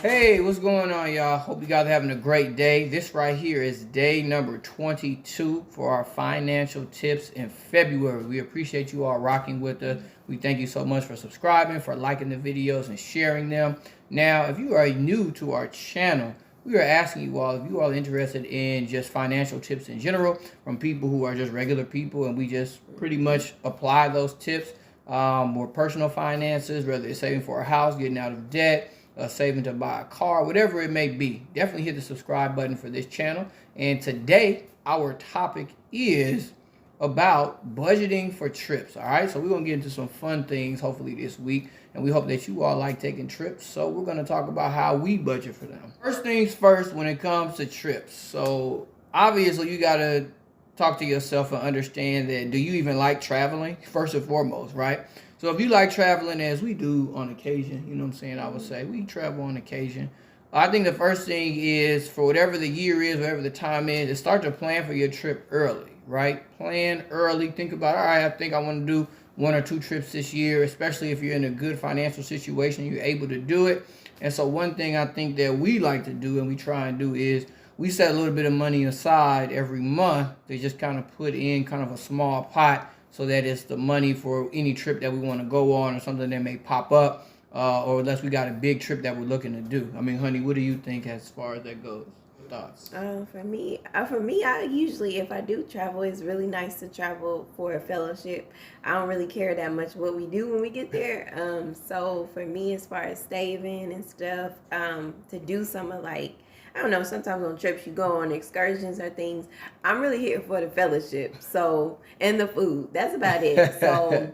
Hey, what's going on, y'all? Hope you guys are having a great day. This right here is day number 22 for our financial tips in February. We appreciate you all rocking with us. We thank you so much for subscribing, for liking the videos, and sharing them. Now, if you are new to our channel, we are asking you all if you are interested in just financial tips in general from people who are just regular people, and we just pretty much apply those tips. More personal finances, whether it's saving for a house, getting out of debt, saving to buy a car, whatever it may be. Definitely hit the subscribe button for this channel. And today, our topic is about budgeting for trips. All right, so we're gonna get into some fun things hopefully this week, and we hope that you all like taking trips. So we're gonna talk about how we budget for them. First things first, when it comes to trips. So obviously you gotta talk to yourself and understand that, do you even like traveling? First and foremost, right? So if you like traveling, as we do on occasion, you know what I'm saying, I would say we travel on occasion. I think the first thing is, for whatever the year is, whatever the time is start to plan for your trip early, right? Plan early. Think about, all right, I think I want to do 1 or 2 trips this year, especially if you're in a good financial situation, you're able to do it. And so one thing I think that we like to do and we try and do is we set a little bit of money aside every month to just kind of put in kind of a small pot, so that it's the money for any trip that we want to go on or something that may pop up, or unless we got a big trip that we're looking to do. I mean, honey, what do you think as far as that goes? Thoughts? For me, I usually, if I do travel, it's really nice to travel for a fellowship. I don't really care that much what we do when we get there. So for me, as far as saving and stuff, to do some of, like, I don't know, sometimes on trips you go on excursions or things. I'm really here for the fellowship. So, and the food. That's about it. So,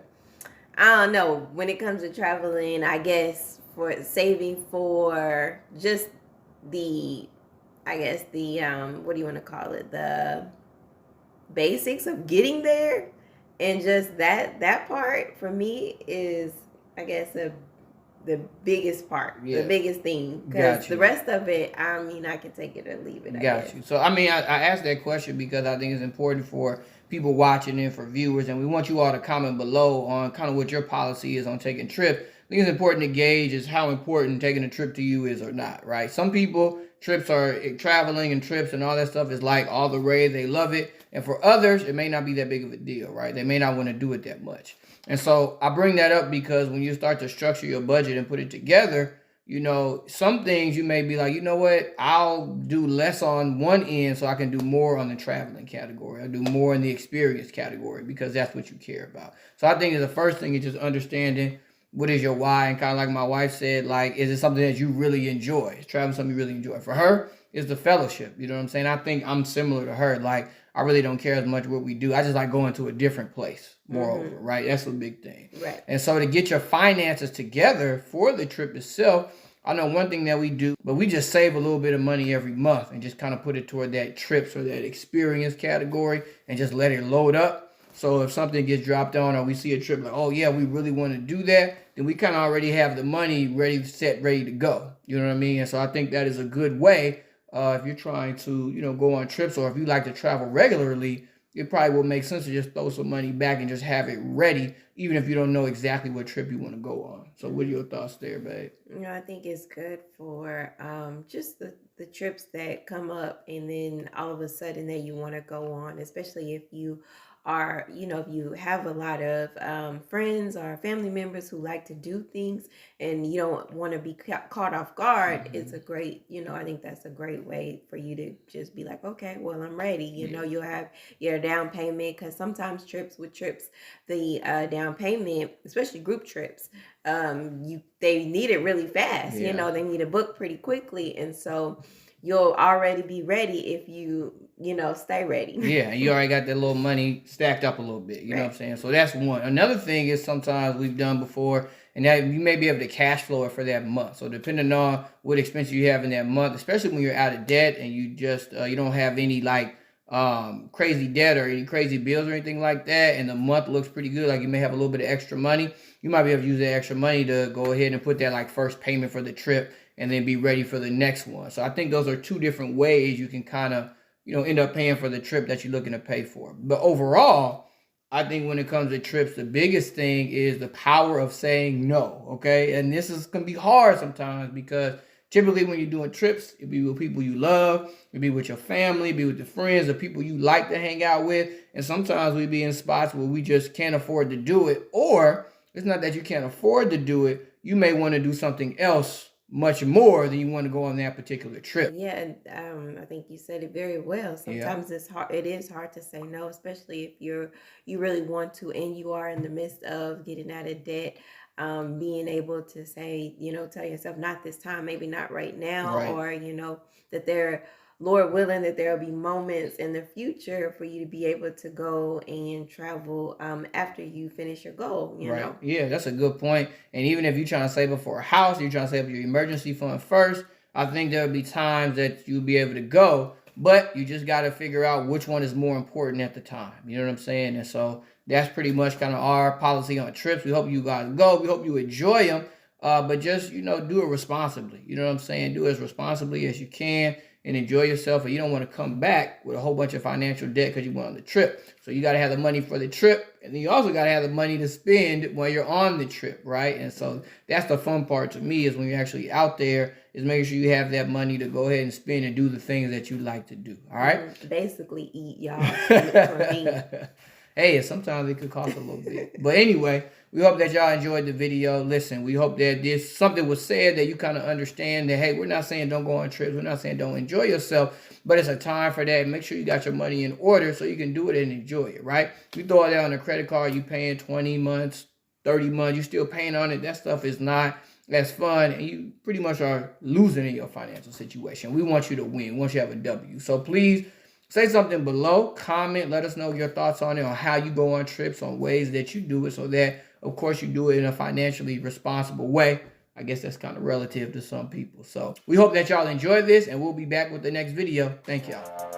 I don't know. When it comes to traveling, I guess for saving for just the, what do you want to call it? The basics of getting there, and just that part for me is, I guess, the biggest part, the biggest thing, because the rest of it, I mean, I can take it or leave it. Got you. So I mean, I asked that question because I think it's important for people watching and for viewers, and we want you all to comment below on kind of what your policy is on taking trips. I think it's important to gauge is how important taking a trip to you is or not, right? Some people, trips are traveling and trips and all that stuff is like all the rage, they love it. And for others, it may not be that big of a deal, right? They may not want to do it that much. And so I bring that up because when you start to structure your budget and put it together, you know, some things you may be like, you know what, I'll do less on one end so I can do more on the traveling category. I'll do more in the experience category because that's what you care about. So I think the first thing is just understanding what is your why, and kind of like my wife said, like, is it something that you really enjoy? Is traveling something you really enjoy? For her, it's the fellowship. You know what I'm saying? I think I'm similar to her. Like, I really don't care as much what we do. I just like going to a different place, moreover, right? That's a big thing. Right. And so to get your finances together for the trip itself, I know one thing that we do, but we just save a little bit of money every month and just kind of put it toward that trips or that experience category and just let it load up. So if something gets dropped on or we see a trip like, oh yeah, we really want to do that, then we kind of already have the money ready, set, ready to go. You know what I mean? And so I think that is a good way if you're trying to, you know, go on trips, or if you like to travel regularly, it probably will make sense to just throw some money back and just have it ready, even if you don't know exactly what trip you want to go on. So what are your thoughts there, babe? You know, I think it's good for just the trips that come up and then all of a sudden that you want to go on, especially if you are, you know, if you have a lot of friends or family members who like to do things and you don't want to be caught off guard. It's a great, you know, I think that's a great way for you to just be like, okay, well, I'm ready. You know, you'll have your down payment, because sometimes the down payment, especially group trips, they need it really fast. You know, they need a book pretty quickly, and so you'll already be ready if you know, stay ready. Yeah, you already got that little money stacked up a little bit. You know what I'm saying? So that's one. Another thing is sometimes we've done before, and that you may be able to cash flow it for that month. So depending on what expense you have in that month, especially when you're out of debt and you just you don't have any like crazy debt or any crazy bills or anything like that, and the month looks pretty good, like you may have a little bit of extra money, you might be able to use that extra money to go ahead and put that like first payment for the trip and then be ready for the next one. So I think those are two different ways you can kind of, you know, end up paying for the trip that you're looking to pay for. But overall, I think when it comes to trips, the biggest thing is the power of saying no, okay? And this is going to be hard sometimes because Typically, when you're doing trips, it'll be with people you love, it'll be with your family, be with the friends, the people you like to hang out with. And sometimes we be in spots where we just can't afford to do it. Or it's not that you can't afford to do it. You may want to do something else much more than you want to go on that particular trip. Yeah, I think you said it very well. Sometimes it's hard. It is hard to say no, especially if you really want to, and you are in the midst of getting out of debt. Being able to say, tell yourself, not this time, maybe not right now, Right. or that there, Lord willing, that there'll be moments in the future for you to be able to go and travel after you finish your goal. Right. Yeah, that's a good point. And even if you're trying to save up for a house, you're trying to save up your emergency fund first, I think there'll be times that you'll be able to go, but you just got to figure out which one is more important at the time. You know what I'm saying? And so that's pretty much kind of our policy on trips. We hope you guys go. We hope you enjoy them, but just, do it responsibly. You know what I'm saying? Do it as responsibly as you can and enjoy yourself. And you don't want to come back with a whole bunch of financial debt because you went on the trip. So you got to have the money for the trip, and then you also got to have the money to spend when you're on the trip, right? And so that's the fun part to me, is when you're actually out there, is making sure you have that money to go ahead and spend and do the things that you like to do. All right? Basically eat, y'all. For me. Hey, sometimes it could cost a little bit. But anyway, we hope that y'all enjoyed the video. Listen, we hope that this something was said that you kind of understand that, hey, we're not saying don't go on trips. We're not saying don't enjoy yourself, but it's a time for that. Make sure you got your money in order so you can do it and enjoy it, right? You throw it out on a credit card, you paying 20 months, 30 months, you still paying on it. That stuff is not as fun, and you pretty much are losing in your financial situation. We want you to win. We want you to have a W. So please, say something below, comment, let us know your thoughts on it, on how you go on trips, on ways that you do it, so that, of course, you do it in a financially responsible way. I guess that's kind of relative to some people. So we hope that y'all enjoyed this, and we'll be back with the next video. Thank y'all.